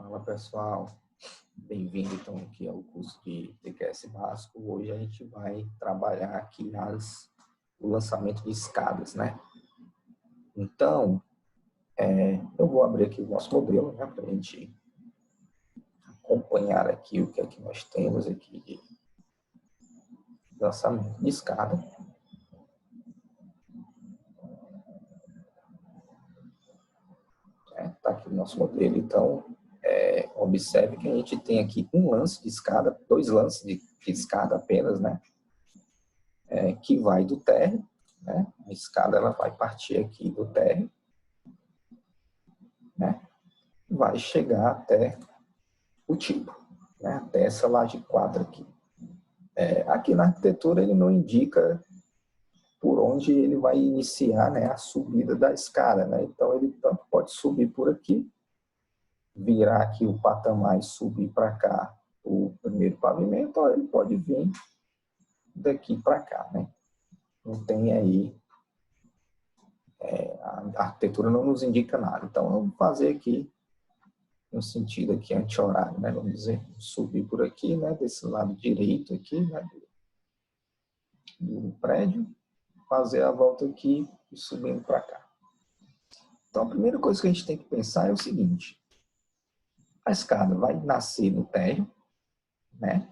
Fala pessoal, bem-vindo então aqui ao curso de TQS básico. Hoje a gente vai trabalhar aqui o lançamento de escadas, né? Então, eu vou abrir aqui o nosso modelo, né, para a gente acompanhar aqui o que é que nós temos aqui de lançamento de escada. Tá aqui o nosso modelo, então observe que a gente tem aqui um lance de escada, dois lances de escada apenas, né? Que vai do térreo, né? A escada ela vai partir aqui do térreo, né? Vai chegar até o tipo, né? Até essa laje 4 aqui. Aqui na arquitetura ele não indica por onde ele vai iniciar, né, a subida da escada, né? Então ele tanto pode subir por aqui, virar aqui o patamar e subir para cá o primeiro pavimento, ou ele pode vir daqui para cá, né? Não tem aí, a arquitetura não nos indica nada. Então vamos fazer aqui no sentido aqui anti-horário, né? Vamos dizer, subir por aqui, né? Desse lado direito aqui, né? Do prédio, fazer a volta aqui e subindo para cá. Então a primeira coisa que a gente tem que pensar é o seguinte: a escada vai nascer no térreo, né?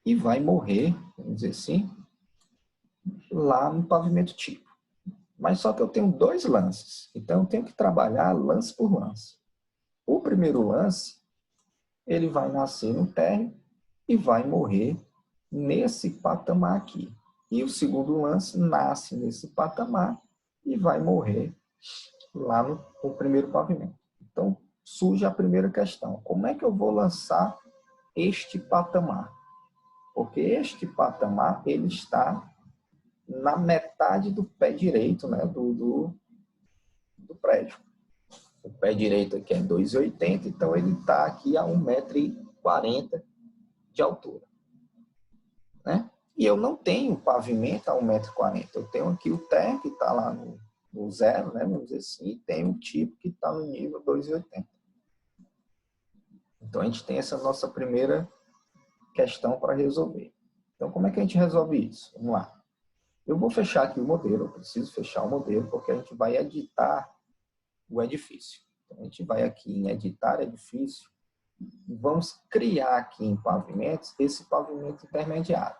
E vai morrer, vamos dizer assim, lá no pavimento tipo. Mas só que eu tenho dois lances, então eu tenho que trabalhar lance por lance. O primeiro lance, ele vai nascer no térreo e vai morrer nesse patamar aqui. E o segundo lance nasce nesse patamar e vai morrer lá no primeiro pavimento. Então, surge a primeira questão: como é que eu vou lançar este patamar? Porque este patamar ele está na metade do pé direito, né, do prédio. O pé direito aqui é 2,80, então ele está aqui a 1,40 m de altura, né? E eu não tenho pavimento a 1,40 m. Eu tenho aqui o térreo, que está lá no zero, né, vamos dizer assim, e tem o tipo que está no nível 2,80 m. Então, a gente tem essa nossa primeira questão para resolver. Então, como é que a gente resolve isso? Vamos lá. Eu vou fechar aqui o modelo, eu preciso fechar o modelo, porque a gente vai editar o edifício. Então, a gente vai aqui em editar edifício e vamos criar aqui em pavimentos esse pavimento intermediário.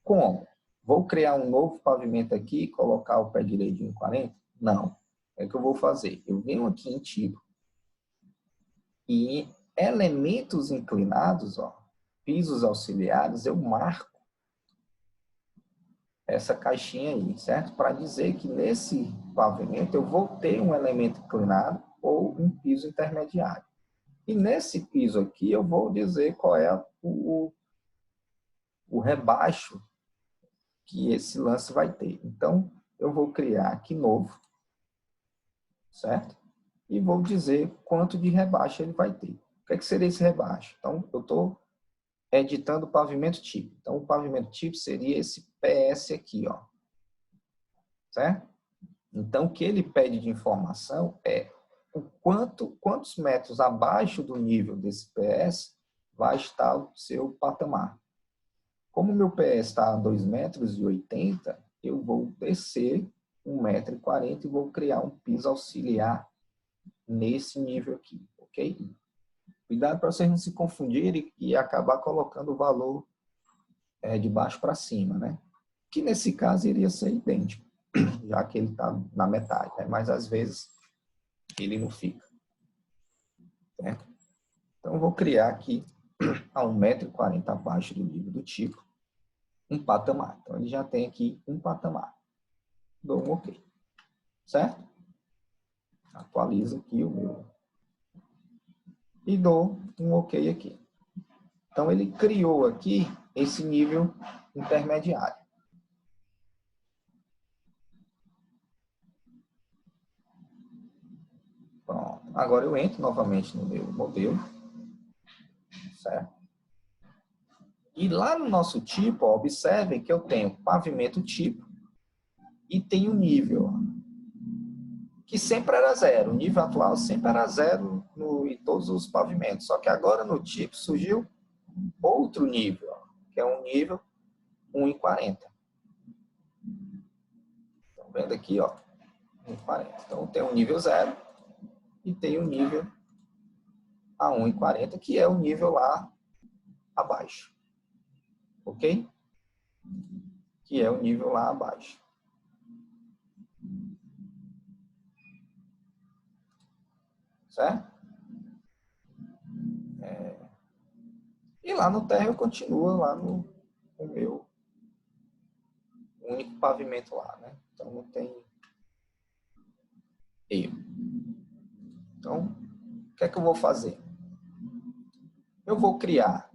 Como? Vou criar um novo pavimento aqui e colocar o pé direito em 40? Não. É o que eu vou fazer. Eu venho aqui em tipo e elementos inclinados, ó, pisos auxiliares, eu marco essa caixinha aí, certo? Para dizer que nesse pavimento eu vou ter um elemento inclinado ou um piso intermediário. E nesse piso aqui eu vou dizer qual é o rebaixo que esse lance vai ter. Então, eu vou criar aqui novo, certo? E vou dizer quanto de rebaixo ele vai ter. O que seria esse rebaixo? Então, eu estou editando o pavimento tipo. Então, o pavimento tipo seria esse PS aqui, ó. Certo? Então, o que ele pede de informação é quantos metros abaixo do nível desse PS vai estar o seu patamar. Como o meu PS está a 2,80 m, eu vou descer 1,40 m e vou criar um piso auxiliar nesse nível aqui, ok? Cuidado para vocês não se confundirem e acabar colocando o valor de baixo para cima, né? Que nesse caso iria ser idêntico, já que ele está na metade, né? Mas às vezes ele não fica. Certo? Então eu vou criar aqui a 1,40 m abaixo do nível do tipo um patamar. Então ele já tem aqui um patamar. Dou um OK. Certo? Atualizo aqui o meu. E dou um OK aqui. Então ele criou aqui esse nível intermediário. Pronto. Agora eu entro novamente no meu modelo. Certo? E lá no nosso tipo, ó, observem que eu tenho pavimento tipo e tenho nível. que sempre era zero. O nível atual sempre era zero em todos os pavimentos. Só que agora no tipo surgiu outro nível, ó, que é um nível 1,40. Estão vendo aqui, ó, 1,40. Então tem o nível 0 e tem o nível a 1,40, que é o nível lá abaixo. Ok? Que é o nível lá abaixo. Certo? E lá no térreo continua lá no meu único pavimento lá, né? Então não tem erro. Então, o que é que eu vou fazer? Eu vou criar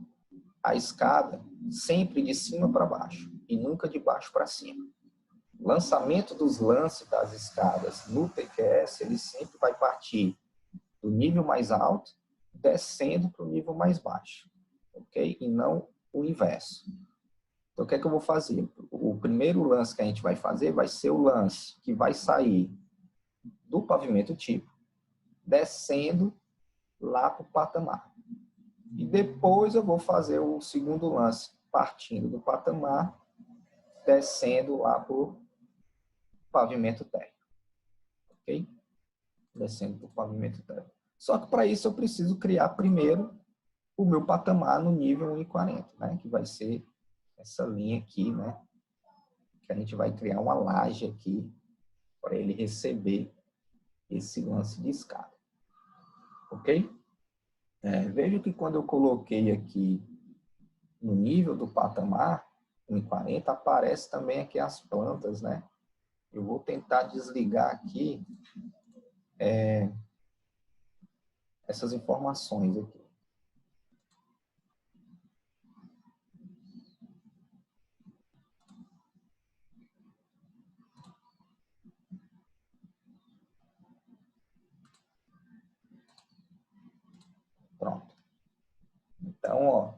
a escada sempre de cima para baixo e nunca de baixo para cima. O lançamento dos lances das escadas no TQS, ele sempre vai partir do nível mais alto, descendo para o nível mais baixo, ok? E não o inverso. Então, o que é que eu vou fazer? O primeiro lance que a gente vai fazer vai ser o lance que vai sair do pavimento tipo, descendo lá para o patamar. E depois eu vou fazer o segundo lance, partindo do patamar, descendo lá para o pavimento térreo. Ok? Descendo para o pavimento térreo. Só que para isso eu preciso criar primeiro o meu patamar no nível 1,40, né? Que vai ser essa linha aqui, né? Que a gente vai criar uma laje aqui para ele receber esse lance de escada. Ok? Veja que quando eu coloquei aqui no nível do patamar, 1,40, aparece também aqui as plantas, né? Eu vou tentar desligar aqui essas informações aqui. Pronto. Então, ó,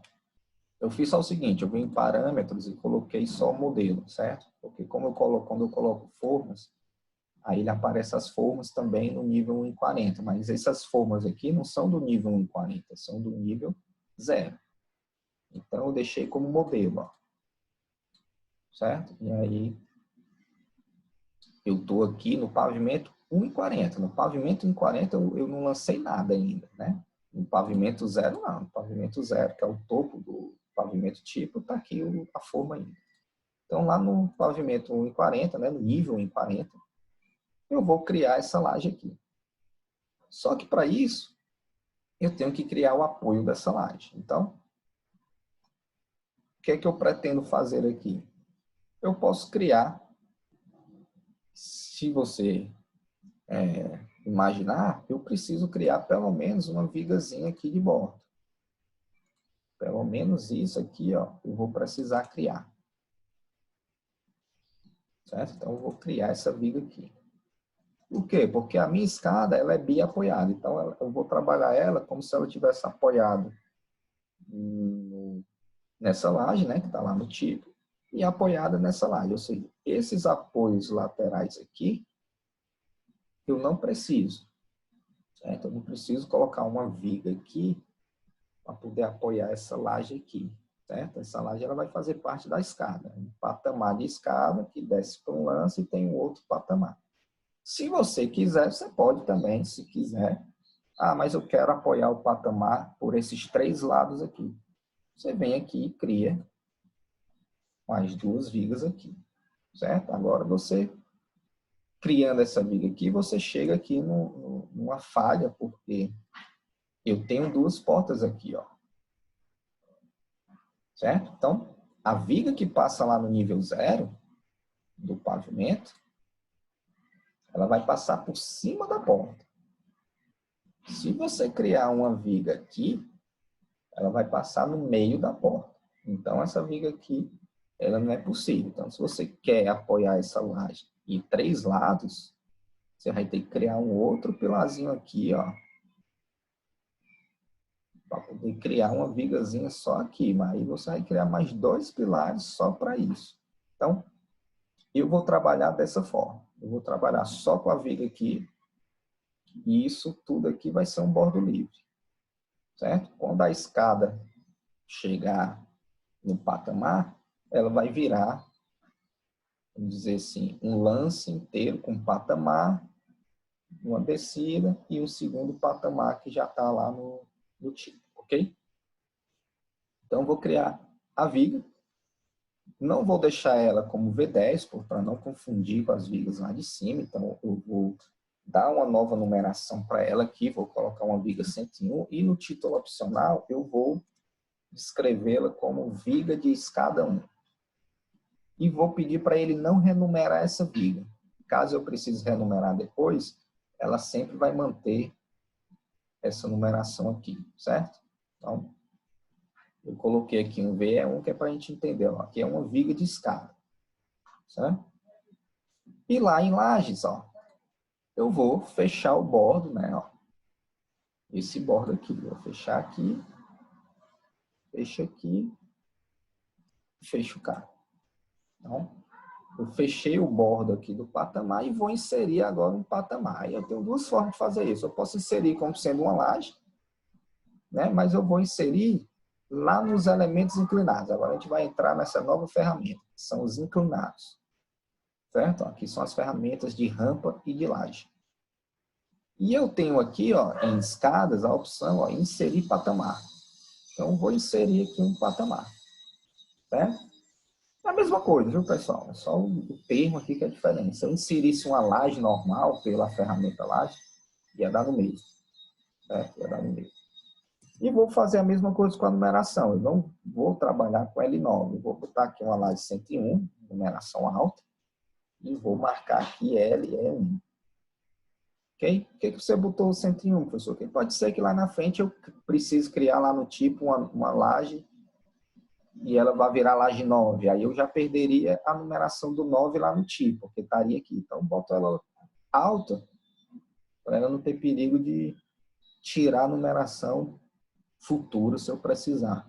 eu fiz só o seguinte, eu vim em parâmetros e coloquei só o modelo, certo? Porque como quando eu coloco formas, aí ele aparece as formas também no nível 1,40, mas essas formas aqui não são do nível 1,40, são do nível 0. Então, eu deixei como modelo, ó, certo? E aí, eu estou aqui no pavimento 1,40. No pavimento 1,40 eu não lancei nada ainda, né? No pavimento 0, não. No pavimento 0, que é o topo do pavimento tipo, está aqui a forma ainda. Então, lá no pavimento 1,40, né, no nível 1,40, eu vou criar essa laje aqui. Só que para isso, eu tenho que criar o apoio dessa laje. Então, o que é que eu pretendo fazer aqui? Eu posso criar, se você imaginar, eu preciso criar pelo menos uma vigazinha aqui de borda. Pelo menos isso aqui, ó, eu vou precisar criar. Certo? Então, eu vou criar essa viga aqui. Por quê? Porque a minha escada, ela é biapoiada. Então, eu vou trabalhar ela como se ela tivesse apoiado nessa laje, né, que está lá no tipo, e apoiada nessa laje. Ou seja, esses apoios laterais aqui, eu não preciso. Certo? Eu não preciso colocar uma viga aqui para poder apoiar essa laje aqui. Certo? Essa laje ela vai fazer parte da escada. Um patamar de escada que desce para um lance e tem um outro patamar. Se você quiser, você pode também, se quiser. Ah, mas eu quero apoiar o patamar por esses 3 lados aqui. Você vem aqui e cria mais 2 vigas aqui. Certo? Agora você, criando essa viga aqui, você chega aqui numa falha, porque eu tenho 2 portas aqui, ó. Certo? Então, a viga que passa lá no nível 0 do pavimento, ela vai passar por cima da porta. Se você criar uma viga aqui, ela vai passar no meio da porta. Então, essa viga aqui, ela não é possível. Então, se você quer apoiar essa laje em 3 lados, você vai ter que criar um outro pilarzinho aqui, ó, para poder criar uma vigazinha só aqui. Mas aí você vai criar mais 2 pilares só para isso. Então, eu vou trabalhar dessa forma. Eu vou trabalhar só com a viga aqui E isso tudo aqui vai ser um bordo livre, certo? Quando a escada chegar no patamar, ela vai virar, vamos dizer assim, um lance inteiro com patamar, uma descida e um segundo patamar que já está lá no tipo, ok? Então, vou criar a viga. Não vou deixar ela como V10, para não confundir com as vigas lá de cima. Então, eu vou dar uma nova numeração para ela aqui. Vou colocar uma viga 101. E no título opcional, eu vou descrevê-la como viga de escada 1. E vou pedir para ele não renumerar essa viga. Caso eu precise renumerar depois, ela sempre vai manter essa numeração aqui, certo? Então, eu coloquei aqui um V1, que é para a gente entender. Ó, aqui é uma viga de escada, certo? E lá em Lages, ó, eu vou fechar o bordo, né? Ó, esse bordo aqui. Vou fechar aqui, fecho aqui, fecho cá. Então, eu fechei o bordo aqui do patamar e vou inserir agora um patamar. Aí eu tenho duas formas de fazer isso. Eu posso inserir como sendo uma laje, né? Mas eu vou inserir lá nos elementos inclinados. Agora a gente vai entrar nessa nova ferramenta, que são os inclinados. Certo? Aqui são as ferramentas de rampa e de laje. E eu tenho aqui, ó, em escadas, a opção, ó, inserir patamar. Então, vou inserir aqui um patamar. Certo? É a mesma coisa, viu, pessoal? É só o termo aqui que é diferente. Se eu inserisse uma laje normal pela ferramenta laje, ia dar no mesmo. Certo? Ia dar no mesmo. E vou fazer a mesma coisa com a numeração. Eu não vou trabalhar com L9. Eu vou botar aqui uma laje 101, numeração alta, e vou marcar aqui L1. Ok? Por que você botou o 101, professor? Porque pode ser que lá na frente eu precise criar lá no tipo uma laje e ela vai virar laje 9. Aí eu já perderia a numeração do 9 lá no tipo, porque estaria aqui. Então, boto ela alta para ela não ter perigo de tirar a numeração futura se eu precisar.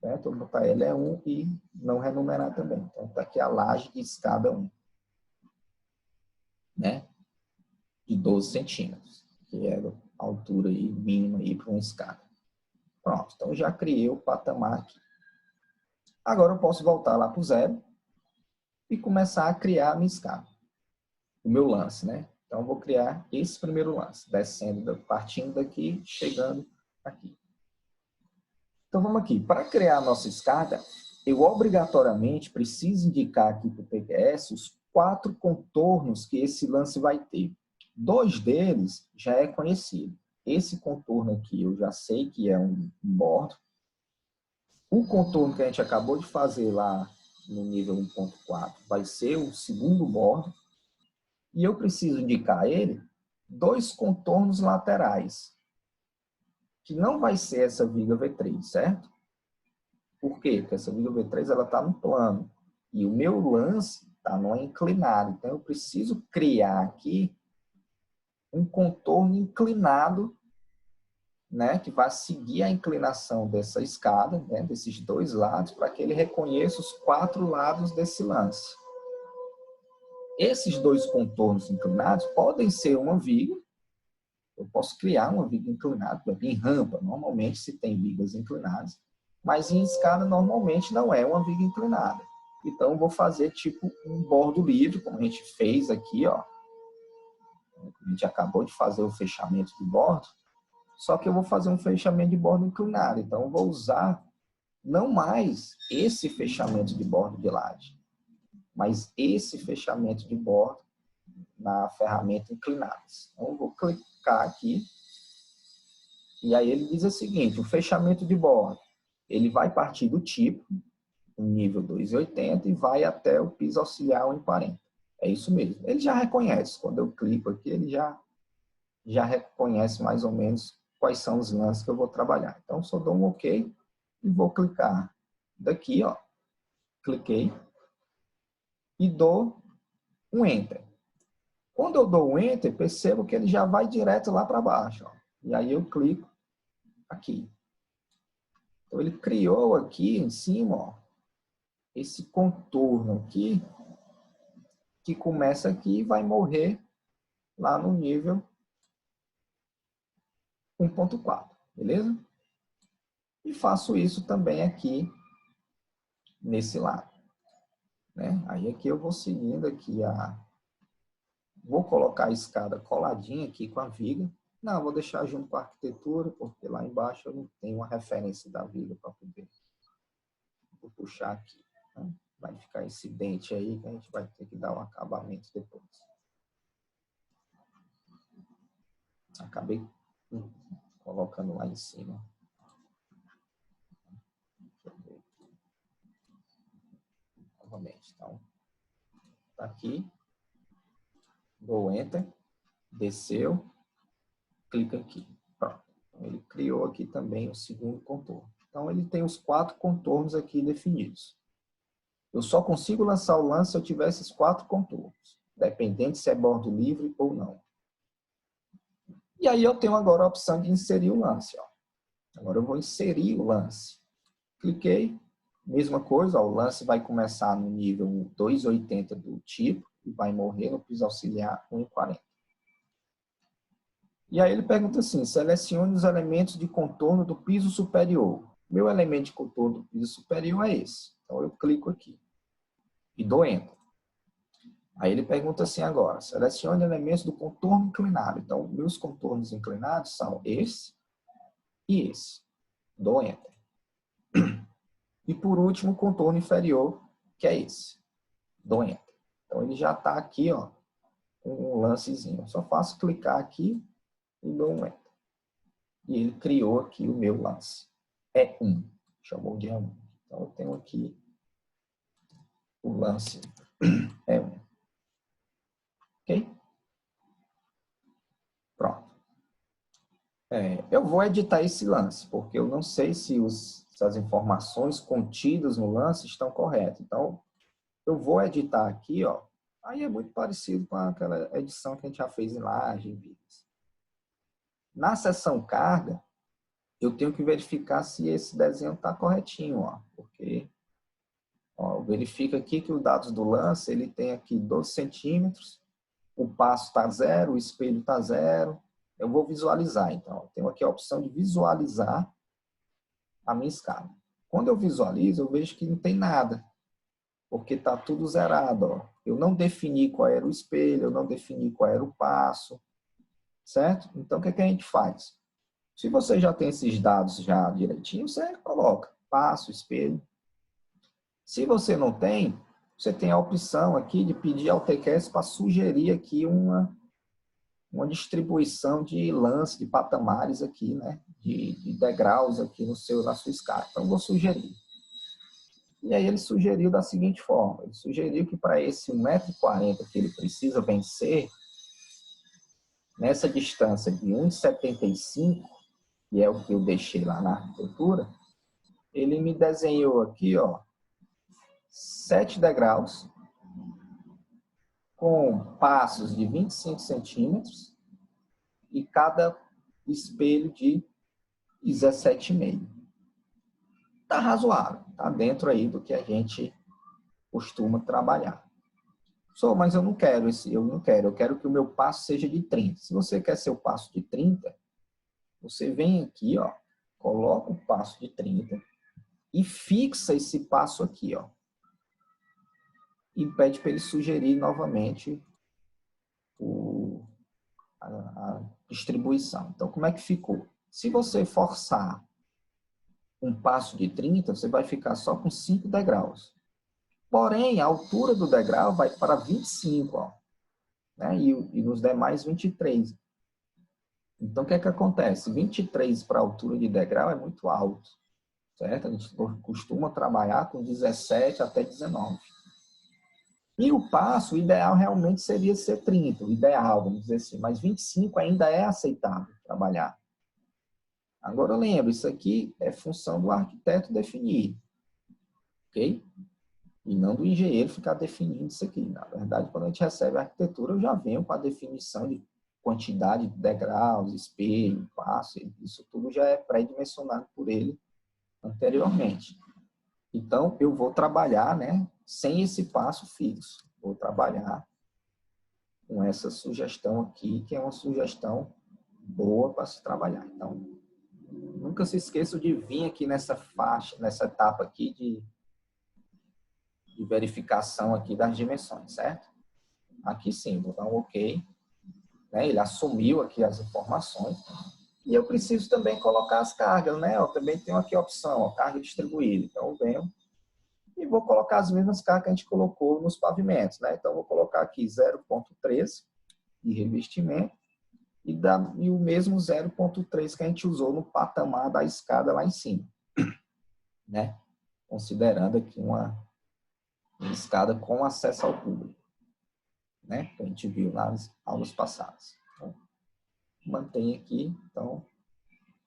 Certo? Eu vou botar L1 e não renumerar também. Então, está aqui a laje de escada 1. Né? De 12 centímetros, que é a altura aí, mínima para uma escada. Pronto, então já criei o patamar aqui. Agora eu posso voltar lá para o zero e começar a criar a minha escada. O meu lance, né? Então eu vou criar esse primeiro lance, descendo, partindo daqui, chegando aqui. Então vamos aqui. Para criar a nossa escada, eu obrigatoriamente preciso indicar aqui para o PQS os 4 contornos que esse lance vai ter. 2 deles já é conhecido. Esse contorno aqui eu já sei que é um bordo. O contorno que a gente acabou de fazer lá no nível 1.4 vai ser o segundo bordo. E eu preciso indicar a ele 2 contornos laterais, que não vai ser essa viga V3, certo? Por quê? Porque essa viga V3 ela está no plano. E o meu lance está numa inclinada. Então, eu preciso criar aqui um contorno inclinado, né, que vai seguir a inclinação dessa escada, né, desses 2 lados, para que ele reconheça os 4 lados desse lance. Esses 2 contornos inclinados podem ser uma viga. Eu posso criar uma viga inclinada. Em rampa, normalmente se tem vigas inclinadas, mas em escada normalmente não é uma viga inclinada. Então, eu vou fazer tipo um bordo livre, como a gente fez aqui, ó. A gente acabou de fazer o fechamento de bordo. Só que eu vou fazer um fechamento de bordo inclinado. Então, eu vou usar não mais esse fechamento de bordo de laje, mas esse fechamento de bordo na ferramenta inclinadas. Então, eu vou clicar aqui. E aí ele diz o seguinte, o fechamento de bordo, ele vai partir do tipo, no nível 2,80 e vai até o piso auxiliar 1,40. É isso mesmo. Ele já reconhece. Quando eu clico aqui, ele já reconhece mais ou menos quais são os lances que eu vou trabalhar. Então, só dou um OK e vou clicar daqui, ó. Cliquei e dou um Enter. Quando eu dou um Enter, percebo que ele já vai direto lá para baixo, ó. E aí eu clico aqui. Então, ele criou aqui em cima, ó, esse contorno aqui, que começa aqui e vai morrer lá no nível 1.4, beleza? E faço isso também aqui nesse lado, né? Aí aqui eu vou seguindo aqui vou colocar a escada coladinha aqui com a viga. Não, vou deixar junto com a arquitetura, porque lá embaixo eu não tenho uma referência da viga para poder. Vou puxar aqui, né? Vai ficar esse dente aí que a gente vai ter que dar um acabamento depois. Acabei colocando lá em cima. Deixa eu ver aqui. Novamente, então. Tá aqui. Dou Enter. Desceu. Clica aqui. Pronto. Então, ele criou aqui também o segundo contorno. Então, ele tem os 4 contornos aqui definidos. Eu só consigo lançar o lance se eu tiver esses 4 contornos, dependente se é bordo livre ou não. E aí eu tenho agora a opção de inserir o lance. Ó. Agora eu vou inserir o lance. Cliquei, mesma coisa, ó, o lance vai começar no nível 2,80 do tipo e vai morrer no piso auxiliar 1,40. E aí ele pergunta assim, selecione os elementos de contorno do piso superior. Meu elemento de contorno do piso superior é esse. Então eu clico aqui e dou Enter. Aí ele pergunta assim agora, selecione elementos do contorno inclinado. Então, meus contornos inclinados são esse e esse. Dou Enter. E por último, o contorno inferior, que é esse. Dou Enter. Então, ele já está aqui, ó, com um lancezinho. Eu só faço clicar aqui e dou um Enter. E ele criou aqui o meu lance. É 1. Chamou de 1. Então, eu tenho aqui o lance é 1. Ok? Pronto. Eu vou editar esse lance, porque eu não sei se as informações contidas no lance estão corretas. Então, eu vou editar aqui, ó. Aí é muito parecido com aquela edição que a gente já fez em Laje, em vídeos. Na seção carga, eu tenho que verificar se esse desenho está corretinho, ó. Porque, ó, verifica aqui que os dados do lance, ele tem aqui 12 centímetros, o passo está 0, o espelho está 0. Eu vou visualizar, então. Eu tenho aqui a opção de visualizar a minha escada. Quando eu visualizo, eu vejo que não tem nada, porque está tudo zerado. Ó. Eu não defini qual era o espelho, eu não defini qual era o passo, certo? Então, o que a gente faz? Se você já tem esses dados já direitinho, você coloca passo, espelho. Se você não tem, você tem a opção aqui de pedir ao TQS para sugerir aqui uma distribuição de lance, de patamares aqui, né? De degraus aqui na sua escala. Então, vou sugerir. E aí ele sugeriu da seguinte forma, ele sugeriu que para esse 1,40 m que ele precisa vencer, nessa distância de 1,75, que é o que eu deixei lá na arquitetura, ele me desenhou aqui, ó, 7 degraus, com passos de 25 centímetros, e cada espelho de 17,5. Está razoável, está dentro aí do que a gente costuma trabalhar. Mas eu não quero eu quero que o meu passo seja de 30. Se você quer seu passo de 30, você vem aqui, ó, coloca o passo de 30 e fixa esse passo aqui, ó. E pede para ele sugerir novamente a distribuição. Então, como é que ficou? Se você forçar um passo de 30, você vai ficar só com 5 degraus. Porém, a altura do degrau vai para 25, ó, né? E nos demais 23. Então, o que é que acontece? 23 para a altura de degrau é muito alto, certo? A gente costuma trabalhar com 17 até 19. E o passo, o ideal realmente seria ser 30, o ideal, vamos dizer assim, mas 25 ainda é aceitável trabalhar. Agora, lembra, isso aqui é função do arquiteto definir, ok? E não do engenheiro ficar definindo isso aqui. Na verdade, quando a gente recebe a arquitetura, eu já venho com a definição de quantidade de degraus, espelho, passo, isso tudo já é pré-dimensionado por ele anteriormente. Então, eu vou trabalhar, né, sem esse passo fixo. Vou trabalhar com essa sugestão aqui, que é uma sugestão boa para se trabalhar. Então, nunca se esqueça de vir aqui nessa faixa, nessa etapa aqui de verificação aqui das dimensões, certo? Aqui sim, vou dar um OK. Né? Ele assumiu aqui as informações. E eu preciso também colocar as cargas, né? Eu também tenho aqui a opção, ó, carga distribuída. Então, eu venho e vou colocar as mesmas cargas que a gente colocou nos pavimentos, né? Então, eu vou colocar aqui 0,13 de revestimento e o mesmo 0,3 que a gente usou no patamar da escada lá em cima, né? Considerando aqui uma escada com acesso ao público, né? Que a gente viu nas aulas passadas. Então, mantém aqui, então,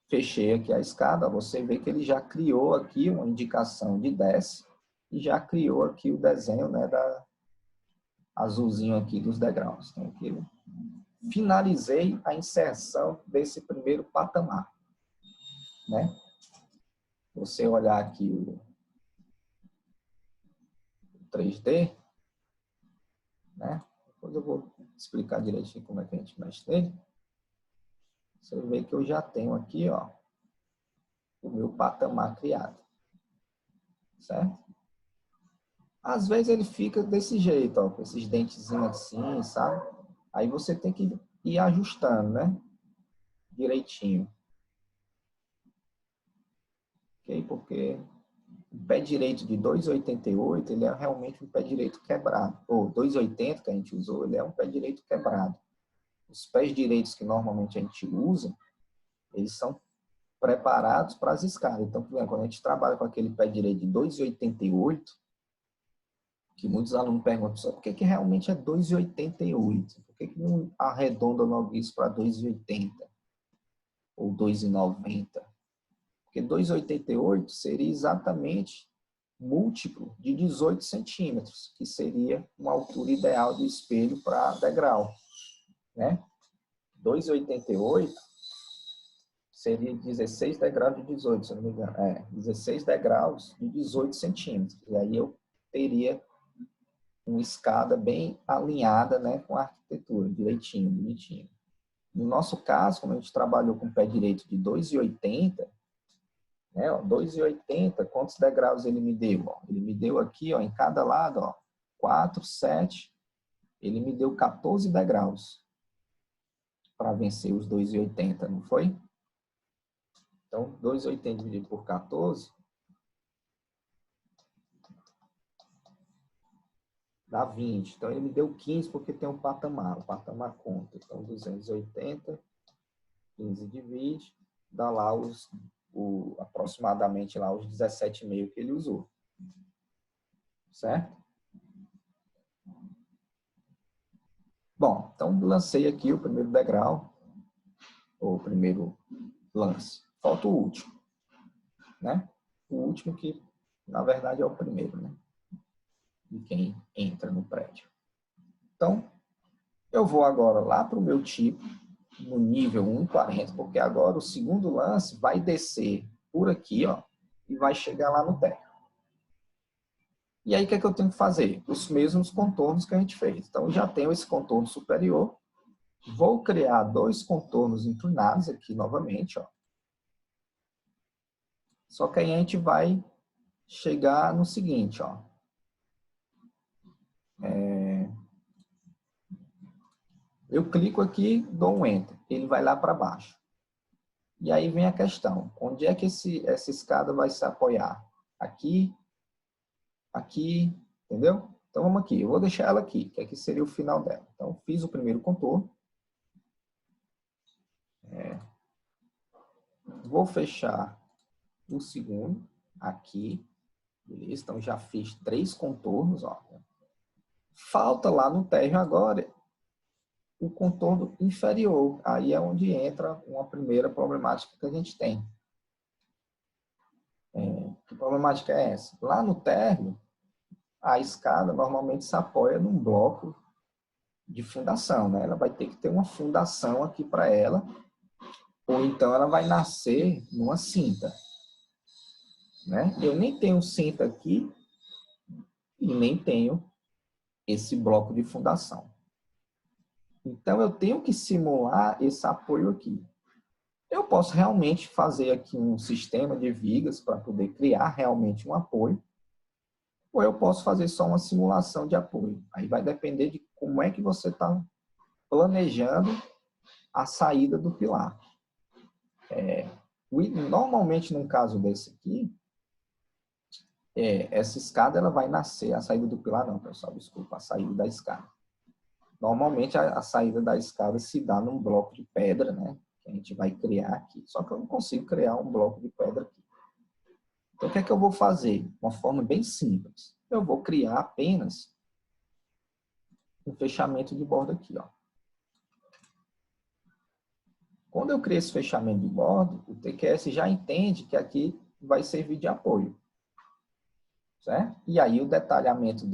fechei aqui a escada, você vê que ele já criou aqui uma indicação de desce e já criou aqui o desenho, né, azulzinho aqui dos degraus. Então, aqui eu finalizei a inserção desse primeiro patamar, né? Você olhar aqui o 3D, né? Depois eu vou explicar direitinho como é que a gente mexe nele. Você vê que eu já tenho aqui, ó, o meu patamar criado, certo? Às vezes ele fica desse jeito, ó, com esses dentezinhos assim, sabe? Aí você tem que ir ajustando, né? Direitinho. Ok? Porque o pé direito de 2,88, ele é realmente um pé direito quebrado. Ou 2,80 que a gente usou, ele é um pé direito quebrado. Os pés direitos que normalmente a gente usa, eles são preparados para as escadas. Então, por exemplo, quando a gente trabalha com aquele pé direito de 2,88, que muitos alunos perguntam, por que realmente é 2,88? Por que não arredonda logo isso para 2,80? Ou 2,90? Porque 2,88 seria exatamente múltiplo de 18 centímetros, que seria uma altura ideal de espelho para degrau, né? 2,88 seria 16 degraus de 18, se eu não me engano. 16 degraus de 18 centímetros. E aí eu teria uma escada bem alinhada, né, com a arquitetura, direitinho, bonitinho. No nosso caso, como a gente trabalhou com o pé direito de 2,80, né, 2,80, quantos degraus ele me deu? Ó? Ele me deu aqui, ó, em cada lado, ó, 4, 7, ele me deu 14 degraus para vencer os 2,80, não foi? Então, 2,80 dividido por 14 dá 20. Então, ele me deu 15 porque tem um patamar. O patamar conta. Então, 280, 15 divide, dá lá aproximadamente lá os 17,5 que ele usou. Certo? Bom, então lancei aqui o primeiro degrau, ou o primeiro lance. Falta o último, né? O último que, na verdade, é o primeiro, né? De quem entra no prédio. Então, eu vou agora lá para o meu tipo, no nível 1,40, porque agora o segundo lance vai descer por aqui, ó, e vai chegar lá no térreo. E aí, o que é que eu tenho que fazer? Os mesmos contornos que a gente fez. Então, eu já tenho esse contorno superior. Vou criar dois contornos inclinados aqui novamente, ó. Só que aí a gente vai chegar no seguinte, ó. Eu clico aqui, dou um Enter. Ele vai lá para baixo. E aí vem a questão. Onde é que essa escada vai se apoiar? Aqui, aqui, entendeu? Então, vamos aqui. Eu vou deixar ela aqui, que aqui seria o final dela. Então, fiz o primeiro contorno. Vou fechar o segundo aqui. Beleza? Então, já fiz 3 contornos, ó. Falta lá no térreo agora o contorno inferior. Aí é onde entra uma primeira problemática que a gente tem. Que problemática é essa? Lá no térreo, a escada normalmente se apoia num bloco de fundação, né? Ela vai ter que ter uma fundação aqui para ela, ou então ela vai nascer numa cinta, né? Eu nem tenho cinta aqui e nem tenho esse bloco de fundação. Então, eu tenho que simular esse apoio aqui. Eu posso realmente fazer aqui um sistema de vigas para poder criar realmente um apoio, ou eu posso fazer só uma simulação de apoio. Aí vai depender de como é que você está planejando a saída do pilar. Normalmente, num caso desse aqui, essa escada ela vai nascer, a saída do pilar não, pessoal, desculpa, a saída da escada. Normalmente, a saída da escada se dá num bloco de pedra, né? Que a gente vai criar aqui. Só que eu não consigo criar um bloco de pedra aqui. Então, o que é que eu vou fazer? Uma forma bem simples. Eu vou criar apenas um fechamento de borda aqui, ó. Quando eu crio esse fechamento de borda, o TQS já entende que aqui vai servir de apoio. Certo? E aí o detalhamento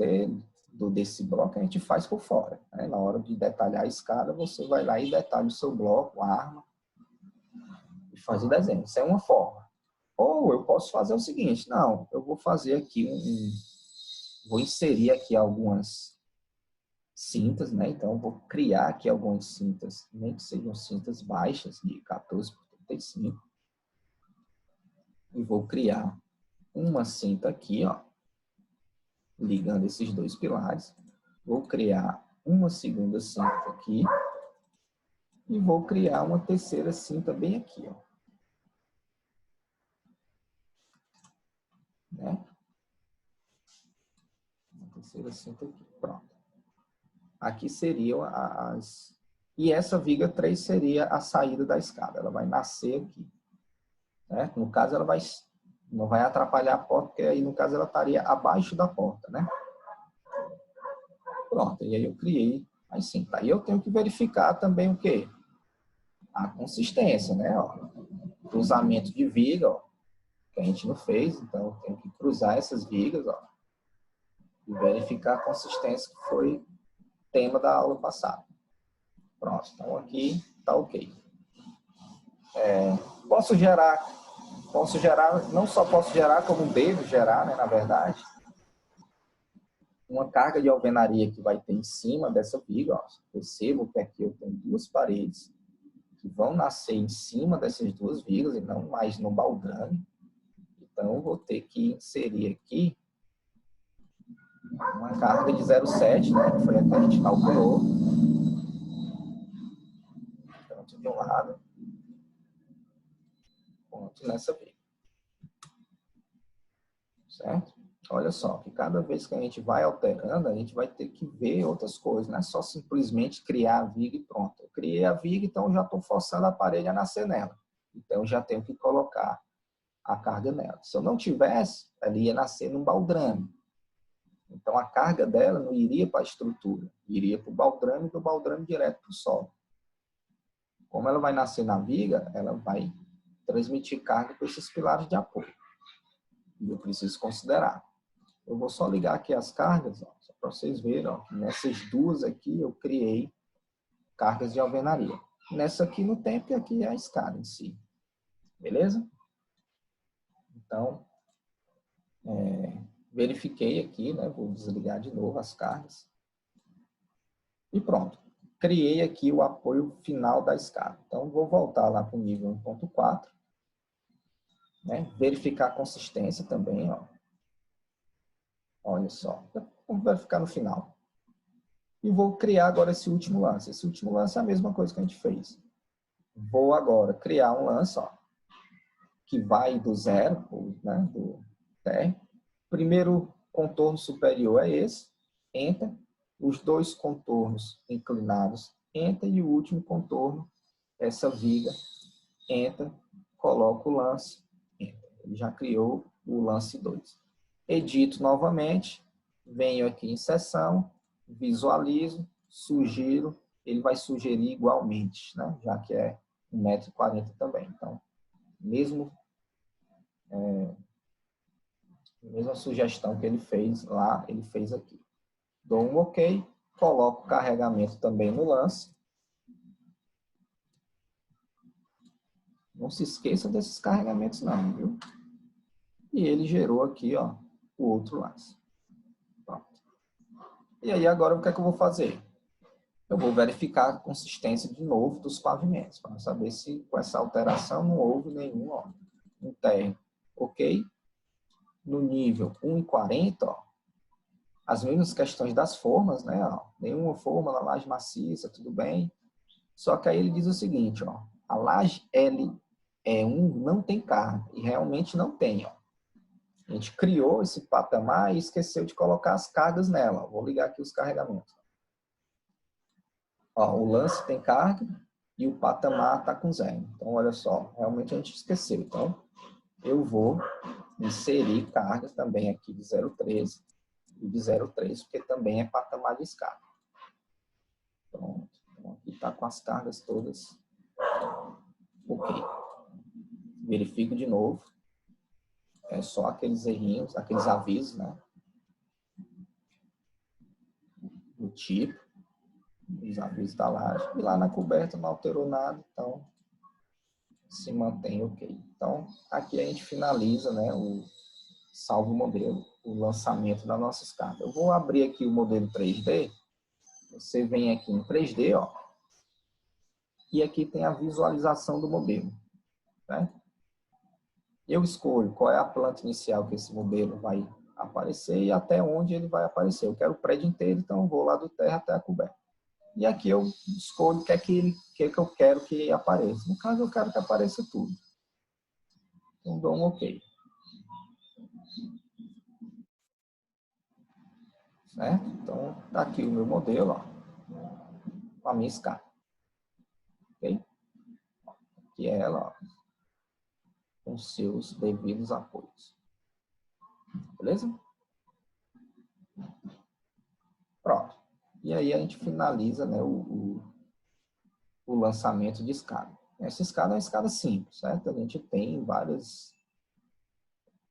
desse bloco a gente faz por fora. Né? Na hora de detalhar a escada, você vai lá e detalha o seu bloco, a arma, e faz o desenho. Isso é uma forma. Ou eu posso fazer o seguinte, não, eu vou fazer aqui vou inserir aqui algumas cintas, né? Então, eu vou criar aqui algumas cintas, nem que sejam cintas baixas, de 14 por 35. E vou criar uma cinta aqui, ó, ligando esses dois pilares. Vou criar uma segunda cinta aqui. E vou criar uma terceira cinta bem aqui, ó. Né? Uma terceira cinta aqui, pronto. Aqui seriam as... E essa viga 3 seria a saída da escada. Ela vai nascer aqui. Né? No caso, ela não vai atrapalhar a porta, porque aí, no caso, ela estaria abaixo da porta, né? Pronto, e aí eu criei a cinta. Aí eu tenho que verificar também o quê? A consistência, né? Ó, cruzamento de viga, ó, que a gente não fez, então eu tenho que cruzar essas vigas, ó, e verificar a consistência, que foi tema da aula passada. Pronto, então aqui está ok. Posso gerar, não só posso gerar, como devo gerar, né, na verdade, uma carga de alvenaria que vai ter em cima dessa viga. Ó. Percebo que aqui eu tenho duas paredes que vão nascer em cima dessas duas vigas e não mais no baldrame. Então, eu vou ter que inserir aqui uma carga de 0,7, né, que foi a que a gente calculou. Tanto de um lado, quanto nessa viga. Certo? Olha só, que cada vez que a gente vai alterando, a gente vai ter que ver outras coisas. Não é só simplesmente criar a viga e pronto. Eu criei a viga, então eu já estou forçando a parede a nascer nela. Então, eu já tenho que colocar a carga nela. Se eu não tivesse, ela ia nascer num baldrame. Então, a carga dela não iria para a estrutura, iria para o baldrame e do baldrame direto para o solo. Como ela vai nascer na viga, ela vai transmitir carga para esses pilares de apoio. E eu preciso considerar. Eu vou só ligar aqui as cargas, ó, só para vocês verem. Ó, nessas duas aqui eu criei cargas de alvenaria. Nessa aqui não tem, porque aqui é a escada em si. Beleza? Então, verifiquei aqui, né? Vou desligar de novo as cargas. E pronto. Criei aqui o apoio final da escada. Então, vou voltar lá para o nível 1.4. Né? Verificar a consistência também, ó. Olha só. Vamos verificar no final. E vou criar agora esse último lance. Esse último lance é a mesma coisa que a gente fez. Vou agora criar um lance, ó, que vai do zero, né, do térreo. Primeiro contorno superior é esse, Enter. Os dois contornos inclinados, Enter. E o último contorno, essa viga, Enter. Coloco o lance, Enter. Ele já criou o lance 2. Edito novamente, venho aqui em seção, visualizo, sugiro, ele vai sugerir igualmente, né? Já que é 1,40 m também. Então, mesma sugestão que ele fez lá, ele fez aqui. Dou um OK, coloco o carregamento também no lance. Não se esqueça desses carregamentos não, viu? E ele gerou aqui, ó, o outro lance. Pronto. E aí agora o que é que eu vou fazer? eu vou verificar a consistência de novo dos pavimentos, para saber se com essa alteração não houve nenhum, ó, um térreo, ok? No nível 1,40, ó, as mesmas questões das formas, né? Ó, nenhuma forma na laje maciça, tudo bem. Só que aí ele diz o seguinte, ó, a laje LE1 não tem carga, e realmente não tem, ó. A gente criou esse patamar e esqueceu de colocar as cargas nela. Vou ligar aqui os carregamentos. Ó, o lance tem carga e o patamar está com zero. Então, olha só, realmente a gente esqueceu. Então, eu vou inserir carga também aqui de 0,13 e de 0,3, porque também é patamar de escada. Pronto. Então, aqui está com as cargas todas. Ok. Verifico de novo. É só aqueles errinhos, aqueles avisos, né? Do tipo. Os avisos da laje. E lá na coberta não alterou nada, então se mantém ok. Então, aqui a gente finaliza, né, o salvo modelo, o lançamento da nossa escada. Eu vou abrir aqui o modelo 3D. Você vem aqui em 3D, ó, e aqui tem a visualização do modelo. Né? Eu escolho qual é a planta inicial que esse modelo vai aparecer e até onde ele vai aparecer. Eu quero o prédio inteiro, então eu vou lá do terra até a coberta. E aqui eu escolho o que é que eu quero que apareça. No caso, eu quero que apareça tudo. Então, dou um OK. Certo? Então, tá aqui o meu modelo, ó, com a minha escada. Ok? Aqui é ela, ó, com seus devidos apoios. Beleza? Pronto. E aí a gente finaliza, né, o lançamento de escada. Essa escada é uma escada simples, certo? A gente tem várias...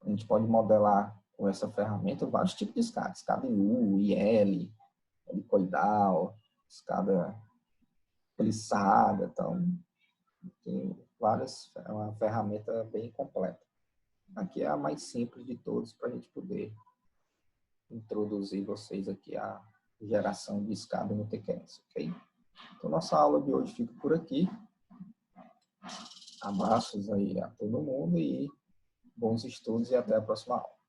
A gente pode modelar com essa ferramenta vários tipos de escada. Escada em U, IL, helicoidal, escada plissada. Então, tem várias... É uma ferramenta bem completa. Aqui é a mais simples de todos para a gente poder introduzir vocês aqui a geração de escada no TQS, ok? Então, nossa aula de hoje fica por aqui. Abraços aí a todo mundo e bons estudos e até a próxima aula.